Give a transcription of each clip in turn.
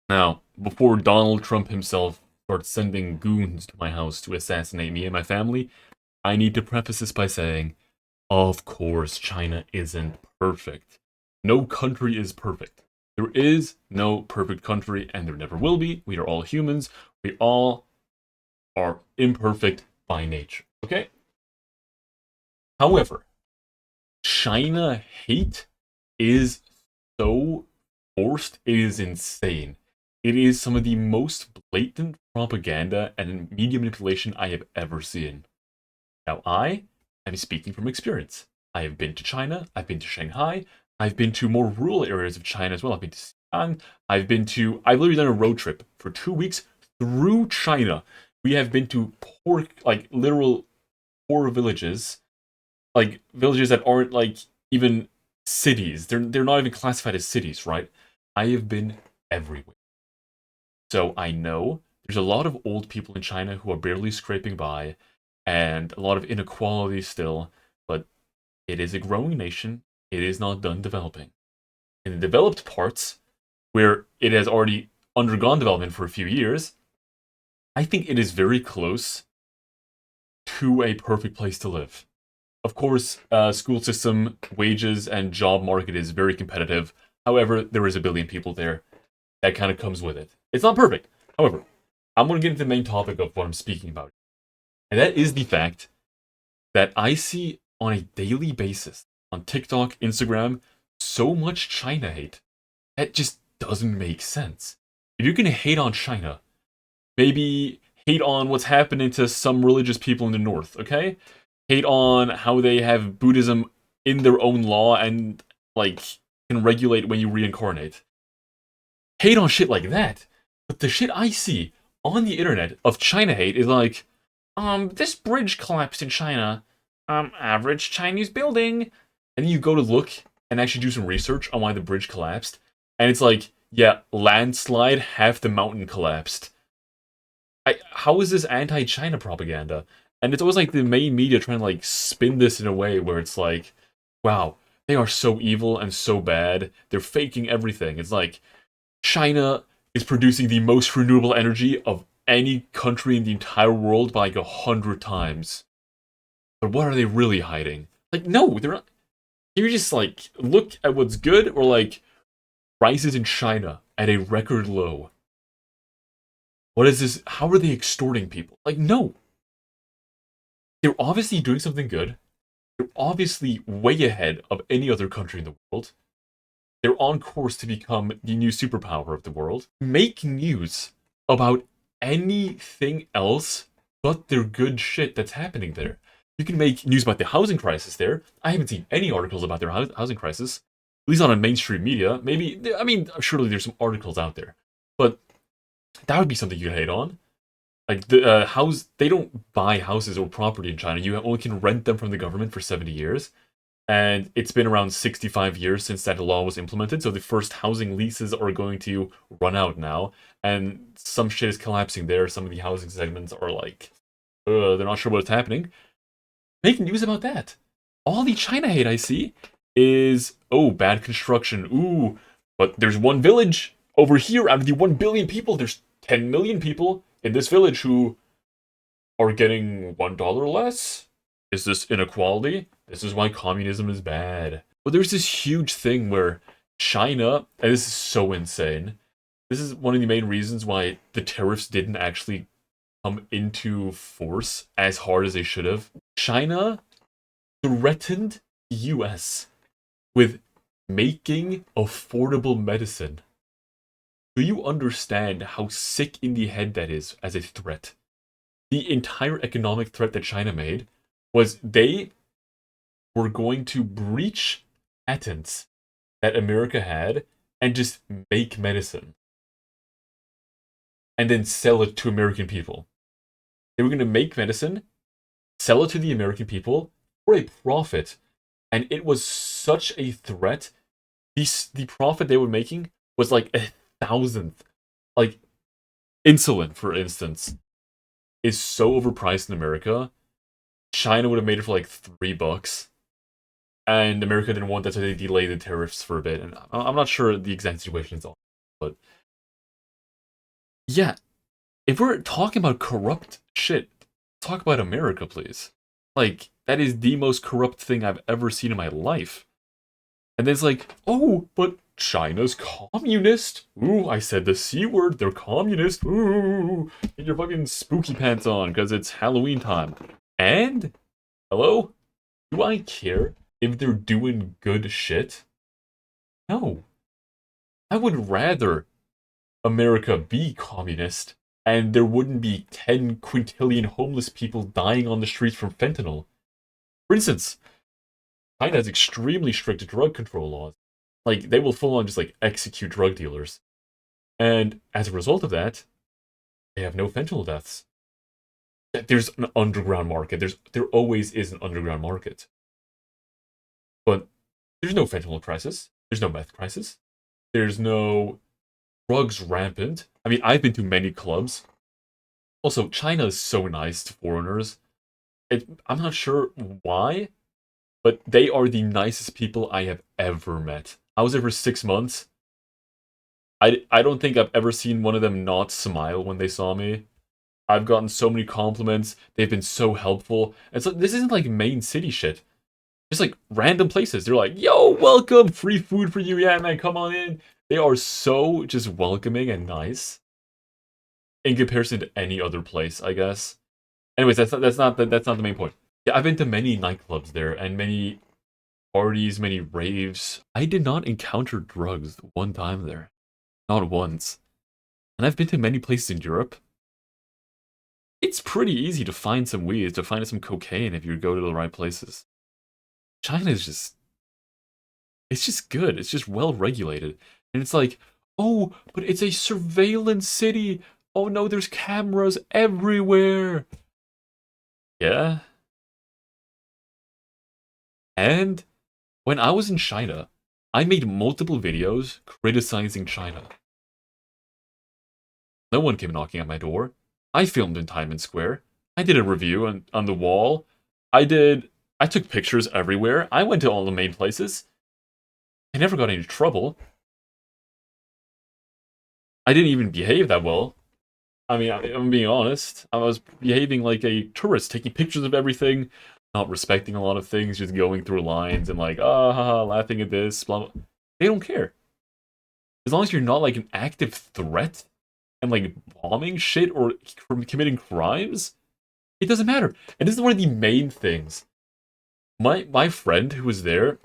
Now, before Donald Trump himself starts sending goons to my house to assassinate me and my family, I need to preface this by saying, of course, China isn't perfect. No country is perfect. There is no perfect country, and there never will be. We are all humans. We all are imperfect by nature. Okay? However, China hate is so forced, it is insane. It is some of the most blatant propaganda and media manipulation I have ever seen. Now, I am speaking from experience. I have been to China, I've been to Shanghai, I've been to more rural areas of China as well. I've been to Xi'an, I've literally done a road trip for 2 weeks through China. We have been to poor, like literal poor villages, like villages that aren't like even cities. They're not even classified as cities, right? I have been everywhere. So I know there's a lot of old people in China who are barely scraping by and a lot of inequality still, but it is a growing nation. It is not done developing. In the developed parts, where it has already undergone development for a few years, I think it is very close to a perfect place to live. Of course, school system, wages, and job market is very competitive. However, there is a billion people there. That kind of comes with it. It's not perfect. However, I'm going to get into the main topic of what I'm speaking about. And that is the fact that I see on a daily basis on TikTok, Instagram, so much China hate. That just doesn't make sense. If you're going to hate on China, maybe hate on what's happening to some religious people in the north, okay? Hate on how they have Buddhism in their own law and like can regulate when you reincarnate. Hate on shit like that. But the shit I see on the internet of China hate is like, this bridge collapsed in China. Average Chinese building. And then you go to look and actually do some research on why the bridge collapsed. And it's like, yeah, landslide, half the mountain collapsed. How is this anti-China propaganda? And it's always like the main media trying to like spin this in a way where it's like, wow, they are so evil and so bad. They're faking everything. It's like China is producing the most renewable energy of any country in the entire world by like 100 times. But what are they really hiding? Like, no, they're not. You just like look at what's good, or like prices in China at a record low. What is this? How are they extorting people? Like, no, they're obviously doing something good. They're obviously way ahead of any other country in the world. They're on course to become the new superpower of the world. Make news about anything else but their good shit that's happening there. You can make news about the housing crisis there. I haven't seen any articles about their housing crisis, at least not on mainstream media. Maybe, I mean, surely there's some articles out there, but that would be something you could hate on. Like the house, they don't buy houses or property in China. You only can rent them from the government for 70 years, and it's been around 65 years since that law was implemented. So the first housing leases are going to run out now, and some shit is collapsing there. Some of the housing segments are like, they're not sure what's happening. Make news about that. All the China hate I see is, oh, bad construction. Ooh, but there's one village over here out of the 1 billion people. There's 10 million people in this village who are getting $1 less. Is this inequality? This is why communism is bad. But there's this huge thing where China, and this is so insane, this is one of the main reasons why the tariffs didn't actually come into force as hard as they should have. China threatened the US with making affordable medicine. Do you understand how sick in the head that is as a threat? The entire economic threat that China made was they were going to breach patents that America had and just make medicine and then sell it to American people. They were going to make medicine, sell it to the American people for a profit, and it was such a threat. The profit they were making was like 1,000th. Like insulin, for instance, is so overpriced in America. China would have made it for like $3, and America didn't want that, so they delayed the tariffs for a bit. And I'm not sure the exact situation is on, but Yeah, if we're talking about corrupt shit, talk about America, please. Like, that is the most corrupt thing I've ever seen in my life. And then it's like, oh, but China's communist. Ooh, I said the C word, they're communist. Ooh, get your fucking spooky pants on, because it's Halloween time. And, hello? Do I care if they're doing good shit? No. I would rather America be communist and there wouldn't be 10 quintillion homeless people dying on the streets from fentanyl. For instance, China has extremely strict drug control laws. Like, they will full on just like execute drug dealers. And as a result of that, they have no fentanyl deaths. There's an underground market. There always is an underground market. But there's no fentanyl crisis. There's no meth crisis. There's no drugs rampant. I mean, I've been to many clubs. Also, China is so nice to foreigners. I'm not sure why, but they are the nicest people I have ever met. I was there for 6 months. I don't think I've ever seen one of them not smile when they saw me. I've gotten so many compliments. They've been so helpful. And so this isn't like main city shit. Just like random places. They're like, yo, welcome, free food for you. Yeah, man, come on in. They are so just welcoming and nice in comparison to any other place, I guess. Anyways, that's not the main point. Yeah, I've been to many nightclubs there and many parties, many raves. I did not encounter drugs one time there, not once. And I've been to many places in Europe. It's pretty easy to find some weed, to find some cocaine if you go to the right places. China is just, it's just good. It's just well regulated. And it's like, oh, but it's a surveillance city. Oh no, there's cameras everywhere. Yeah. And when I was in China, I made multiple videos criticizing China. No one came knocking at my door. I filmed in Tiananmen Square. I did a review on the wall. I took pictures everywhere. I went to all the main places. I never got into trouble. I didn't even behave that well. I mean, I'm being honest. I was behaving like a tourist, taking pictures of everything, not respecting a lot of things, just going through lines and like, ah, haha, laughing at this, blah, blah. They don't care. As long as you're not like an active threat and like bombing shit or committing crimes, it doesn't matter. And this is one of the main things. My friend who was there,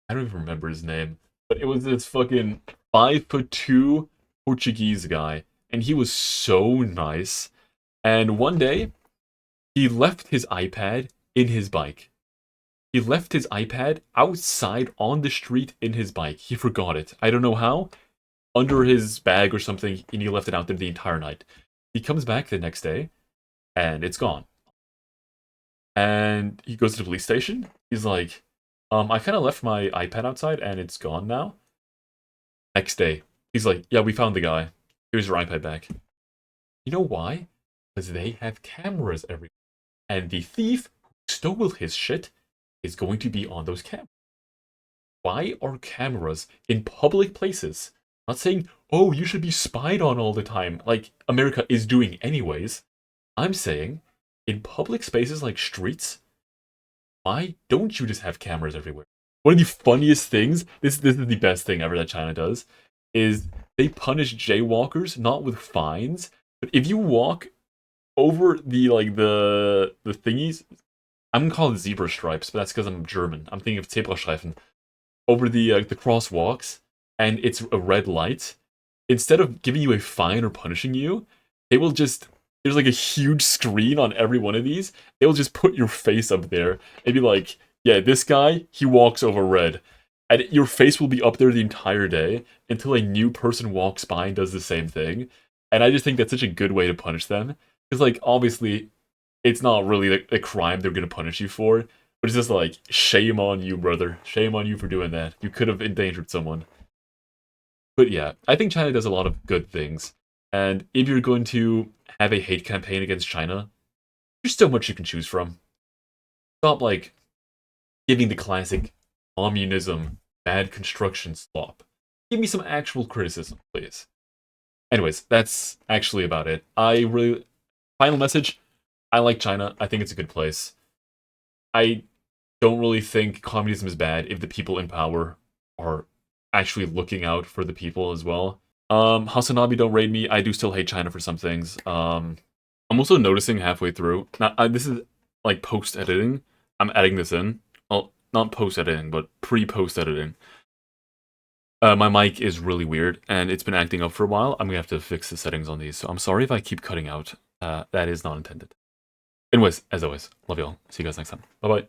I don't even remember his name, but it was this fucking 5'2" Portuguese guy, and he was so nice. And one day, he left his iPad in his bike. He left his iPad outside on the street in his bike. He forgot it. I don't know how. Under his bag or something, and he left it out there the entire night. He comes back the next day, and it's gone. And he goes to the police station. He's like, I kind of left my iPad outside, and it's gone now. Next day, he's like, yeah, we found the guy. Here's your iPad back. You know why? Because they have cameras everywhere. And the thief who stole his shit is going to be on those cameras. Why are cameras in public places? I'm not saying, oh, you should be spied on all the time, like America is doing anyways. I'm saying, in public spaces like streets, why don't you just have cameras everywhere? One of the funniest things, this is the best thing ever that China does, is they punish jaywalkers not with fines, but if you walk over the thingies, I'm gonna call it zebra stripes, but that's because I'm German. I'm thinking of Zebrastreifen. Over the crosswalks, and it's a red light. Instead of giving you a fine or punishing you, they will just there's like a huge screen on every one of these. They will just put your face up there and be like, "Yeah, this guy he walks over red," and your face will be up there the entire day until a new person walks by and does the same thing. And I just think that's such a good way to punish them because, like, obviously it's not really a crime they're gonna punish you for, but it's just like shame on you, brother. Shame on you for doing that. You could have endangered someone. But yeah, I think China does a lot of good things. And if you're going to have a hate campaign against China, there's so much you can choose from. Stop like giving the classic communism, bad construction slop. Give me some actual criticism, please. Anyways, that's actually about it. Final message, I like China. I think it's a good place. I don't really think communism is bad if the people in power are actually looking out for the people as well. Hasanabi, don't raid me. I do still hate China for some things. I'm also noticing halfway through. Now, this is like post editing. I'm adding this in. Well, not post editing, but pre-post editing. My mic is really weird, and it's been acting up for a while. I'm gonna have to fix the settings on these, so I'm sorry if I keep cutting out. That is not intended. Anyways, as always, love y'all. See you guys next time. Bye bye.